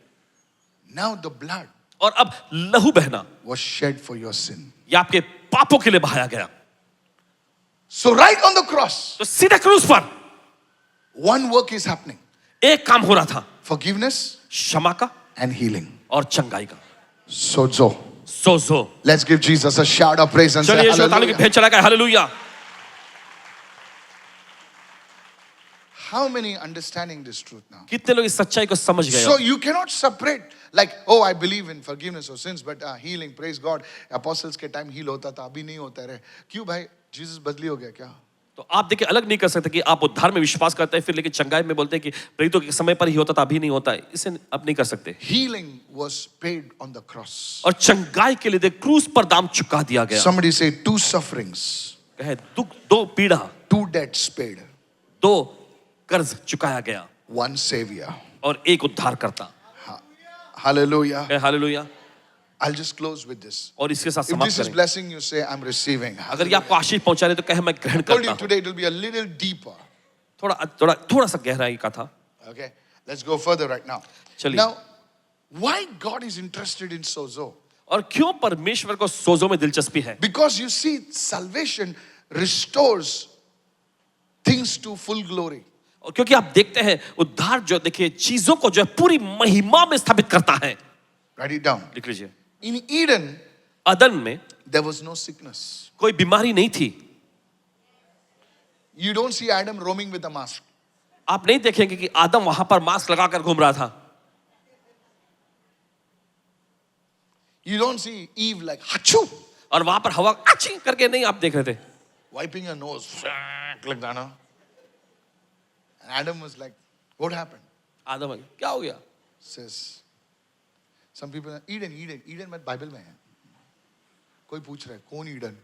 Now the blood और अब लहू बहना was shed for your sin. ये आपके पापों के लिए बहाया गया। So right on the cross, तो सीधे क्रूस पर one work is happening. एक काम हो रहा था, Forgiveness क्षमा का and healing. और चंगाई का। Sozo. Sojat. Let's give Jesus a shout of praise and say चलिए यीशु ताली की hallelujah. भेंट चढ़ाकर hallelujah. How many understanding this truth now? कितने लोग इस सच्चाई को समझ गए? So you cannot separate like, oh, I believe in forgiveness of sins, but healing, praise God. Apostles के time heal होता था, अभी नहीं होता रहे. क्यों भाई? Jesus बदली हो गया क्या? तो आप देखिए अलग नहीं कर सकते कि आप उद्धार में विश्वास करते हैं फिर लेकिन चंगाई में बोलते हैं कि प्रेरितों के समय पर ही होता था अभी नहीं होता है, इसे आप नहीं कर सकते। Healing was paid on the cross. और चंगाई के लिए देख क्रूस पर दाम चुका दिया गया। Somebody say two sufferings, कहे दुख, दो पीड़ा, two debts paid, दो कर्ज चुकाया गया one savior. और एक उद्धार करता। Hallelujah. कहे hallelujah. I'll just close with this. और इसके साथ If समाप्त this is करें। blessing, you say, I'm receiving. अगर ये आपको आशीष पहुंचा रहे तो कहे मैं ग्रहण I told करता you हूं। today it will be a little deeper. थोड़ा सा गहराई का था। Okay, let's go further right now. चलिए। Now, why God is interested in sozo? और क्यों परमेश्वर को सोजो में दिलचस्पी है? Because you see, salvation restores things to full glory. और क्योंकि आप देखते हैं उद्धार जो देखिए चीजों को जो है पूरी महिमा में स्थापित करता है। Write it down. लिख लीजिए। In Eden, अदन में there was no sickness. कोई बीमारी नहीं थी। You don't see Adam roaming with a mask. आप नहीं देखेंगे कि आदम वहां पर मास्क लगाकर घूम रहा था। You don't see Eve like, Hachu! और वहां पर हवा अच्छी करके नहीं आप देख रहे थे। Wiping her nose. Like that, no? And Adam was like, what happened? आदम क्या हो गया? Says, some people are, Eden में बाइबल में है. कोई पूछ रहा है, कौन Eden?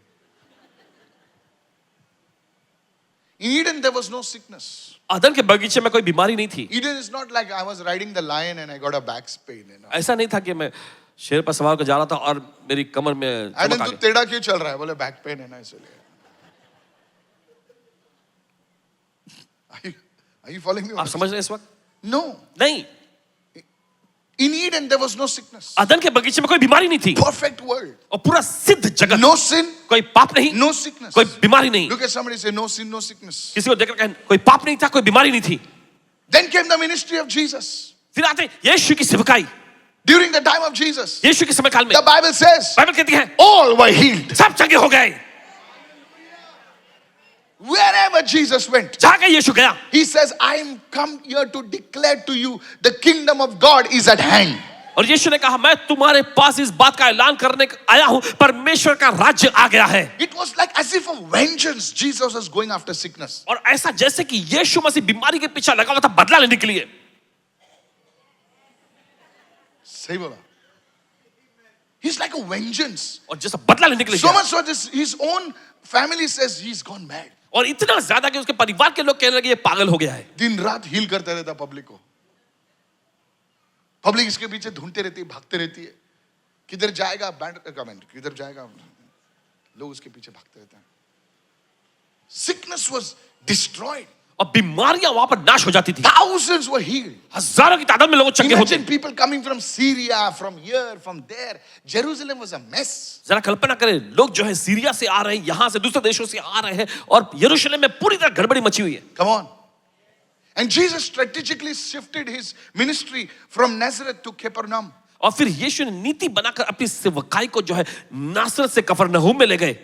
In Eden there was no sickness. अदन के बगीचे में कोई बीमारी नहीं थी। Eden is not like I was riding the lion and I got a back pain. You know? ऐसा नहीं था कि मैं शेर पर सवार कर जा रहा था और मेरी कमर में Adam चमक आ तू गई। टेढ़ा क्यों चल रहा है? बोले back pain है ना इसलिए. Are you following me? आप समझ रहे हैं इस वक्त? No. नहीं। In Eden there was no sickness. अदन के बगीचे में कोई बीमारी नहीं थी Perfect world. और पूरा सिद्ध जगत। No sin, कोई पाप नहीं, no sickness. कोई बीमारी नहीं। Look at somebody say no sin, no sickness. किसी को देखकर कहें कोई पाप नहीं था, कोई बीमारी नहीं थी। Then came the ministry of Jesus. फिर आते यीशु की सेवकाई। During the time of Jesus, यीशु के समय काल में the Bible says बाइबल कहती है all were healed. सब चंगे हो गए। Wherever Jesus went, जहां कहीं यीशु गया he says, I am come here to declare to you the kingdom of God is at hand. और यीशु ने कहा मैं तुम्हारे पास इस बात का ऐलान करने आया हूं, परमेश्वर का राज्य आ गया है। It was like as if a vengeance. Jesus was going after sickness. और ऐसा जैसे कि यीशु मसीह बीमारी के पीछे लगा हुआ था बदला लेने के लिए। सही बोला. He's like a vengeance. और जैसा बदला लेने के लिए So गया। much so this, his own family says he's gone mad. और इतना ज्यादा कि उसके परिवार के लोग कहने लगे ये पागल हो गया है। दिन रात हील करता रहता पब्लिक को. पब्लिक इसके पीछे ढूंढते रहती है, भागते रहती है. किधर जाएगा बैंड कमेंट, किधर जाएगा, लोग उसके पीछे भागते रहते हैं. Sickness was destroyed. और बीमारियां वहां पर नाश हो जाती थी। Thousands were healed. हजारों की तादाद में लोग चंगे होते। Imagine people coming from Syria, from here, from there. Jerusalem was a mess. जरा कल्पना करें लोग जो है सीरिया से आ रहे हैं, यहां से दूसरे देशों से आ रहे हैं और यरूशलेम में पूरी तरह गड़बड़ी मची हुई है। Come on. And Jesus strategically shifted his ministry from Nazareth to Capernaum. और फिर यीशु ने नीति बनाकर अपनी सेवकाई को जो है नासरत से कफरनहूम में ले गए।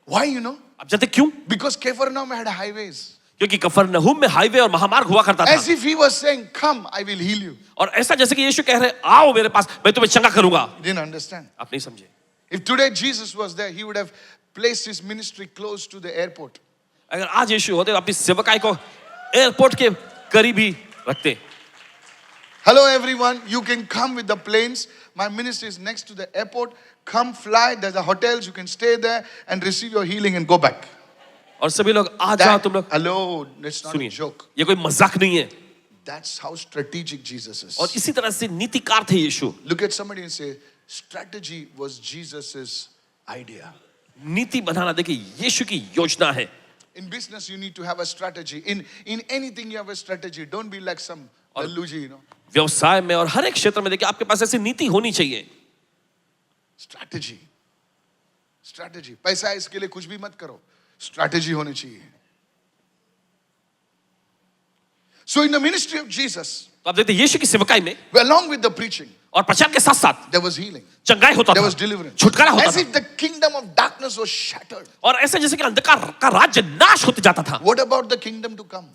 Why, you know? आप जानते क्यों? Because Capernaum had highways. क्योंकि कफरनहूम में हाईवे और महामार्ग हुआ करता था। As if he was saying, come, I will heal you. और ऐसा जैसे कि यीशु कह रहे आओ मेरे पास मैं तुम्हें चंगा करूंगा। He didn't understand. आप नहीं समझे। If today Jesus was there, he would have placed his ministry close to the airport. अगर आज यीशु होते अपनी सेवकाई को एयरपोर्ट के करीब ही रखते। Hello everyone, you can come with the planes. My ministry is next to the airport. Come fly, there's a hotels, you can stay there and receive your healing and go back. और सभी लोग आ जाओ तुम लोग। Hello, it's not a सुनिए joke. ये कोई मजाक नहीं है। That's how strategic Jesus is. और इसी तरह से नीतिकार थे यीशु। Look at somebody and say, strategy was Jesus's idea. नीति बनाना देखिए यीशु की योजना है। In business, you need to have a strategy. In anything, you have a strategy. Don't be like some Dalluji, you know. व्यवसाय में और हर एक क्षेत्र में देखिए आपके पास ऐसी नीति होनी चाहिए. Strategy. Strategy. पैसा इसके लिए कुछ भी मत करो. Strategy होनी चाहिए. So in the ministry of Jesus, तो आप देखते हैं यीशु की सेवकाई में along with the preaching, और प्रचार के साथ साथ there was healing. चंगाई होता There था, was deliverance. छुटकारा होता As था, if the kingdom of darkness was shattered. और ऐसे जैसे कि अंधकार का राज्य नाश होते जाता था. What about the kingdom to come?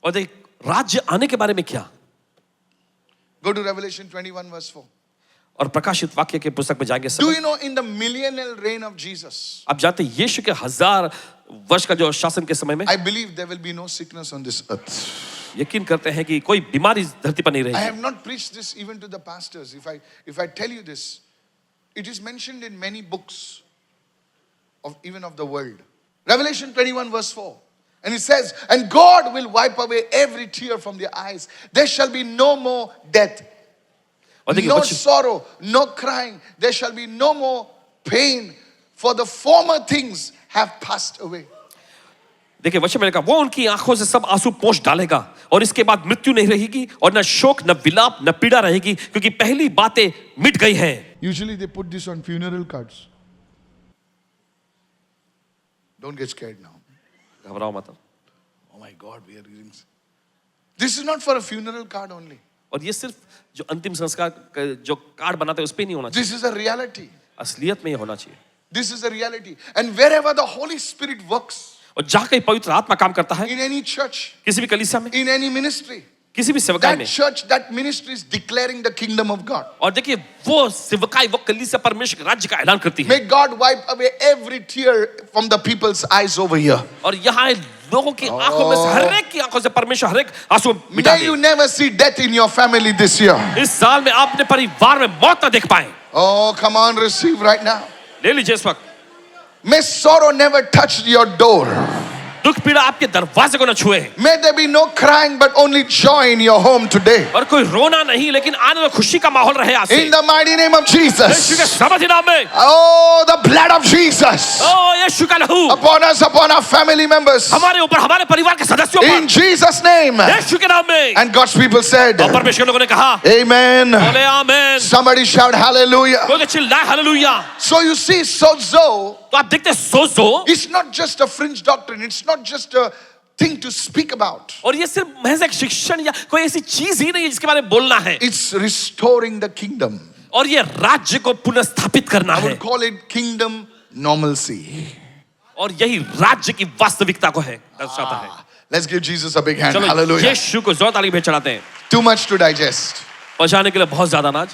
और देख राज्य आने के बारे में क्या? Go to Revelation 21 verse 4. और प्रकाशित वाक्य के पुस्तक में जाएंगे Do सब. you know in the millennial reign of Jesus, आप जानते हैं यीशु के 1000 वर्ष का जो शासन के समय में I believe there will be no sickness on this earth. यकीन करते हैं कि कोई बीमारी धरती पर नहीं I रहेगी. have not preached this even to the pastors. If I tell you this, it is mentioned in many books of even of the world. Revelation 21 verse 4. And it says, and God will wipe away every tear from their eyes. There shall be no more death, और देखिए no वचन sorrow, no crying. There shall be no more pain, for the former things have passed away. देखिए वचन में कहा वो उनकी आंखों से सब आंसू पोंछ डालेगा और इसके बाद मृत्यु नहीं रहेगी और न शोक न विलाप न पीड़ा रहेगी क्योंकि पहली बातें मिट गई हैं. Usually they put this on funeral cards. Don't get scared now. घबराओ मत. Oh my God, we are reading. This is not for a funeral card only. और ये सिर्फ जो अंतिम संस्कार का जो कार्ड बनाते हैं उस पे नहीं होना चाहिए. This is a reality. असलियत में ये होना चाहिए. This is a reality. And wherever the Holy Spirit works, और जहाँ कहीं पवित्र आत्मा काम करता है in any church, किसी भी कलीसिया में in any ministry, किसी भी सेवकाई that में church, that ministry is declaring the kingdom of God. और देखिए वो सेवकाई वो कलीसिया परमेश्वर के राज्य का ऐलान करती है. May God wipe away every tear from the people's eyes over here. और यहाँ लोगों की आंखों में से हर एक की आंखों से परमेश्वर हर एक आंसू मिटा May you they. never see death in your family this year. इस साल में आप अपने परिवार में मौत ना देख पाए. Oh, come on, receive right now. ले लीजिए इस वक्त. May sorrow never touch your door. दुख पीड़ा आपके दरवाजे को न छुए. May there be no crying but only joy in your home today. और कोई रोना नहीं लेकिन आनंद और खुशी का माहौल रहे आज से. In the mighty name of यीशु के Jesus. समर्थी नाम में. Oh, the blood of Jesus ओ यीशु का लहू upon us, upon our family members. हमारे ऊपर हमारे परिवार के सदस्यों In पर. Jesus' name. यीशु के नाम में. And God's people said, और परमेश्वर के लोगों ने कहा Amen. बोले आमीन. Somebody shout hallelujah. कोई चिल्लाए hallelujah. So you see, sozo तो आप देखते हैं सोजो is not just a fringe doctrine. It's not just a thing to speak about. और ये सिर्फ महज एक शिक्षण या कोई ऐसी चीज ही नहीं है जिसके बारे में बोलना है. It's restoring the kingdom. और ये राज्य को पुनर्स्थापित करना I है. would call it kingdom normalcy. और यही राज्य की वास्तविकता को है दर्शाता है. Let's give Jesus a big hand. चलो Hallelujah. यीशु को जोर ताली भेंट चढ़ाते हैं. Too much to digest. पहुंचाने के लिए बहुत ज्यादा अनाज.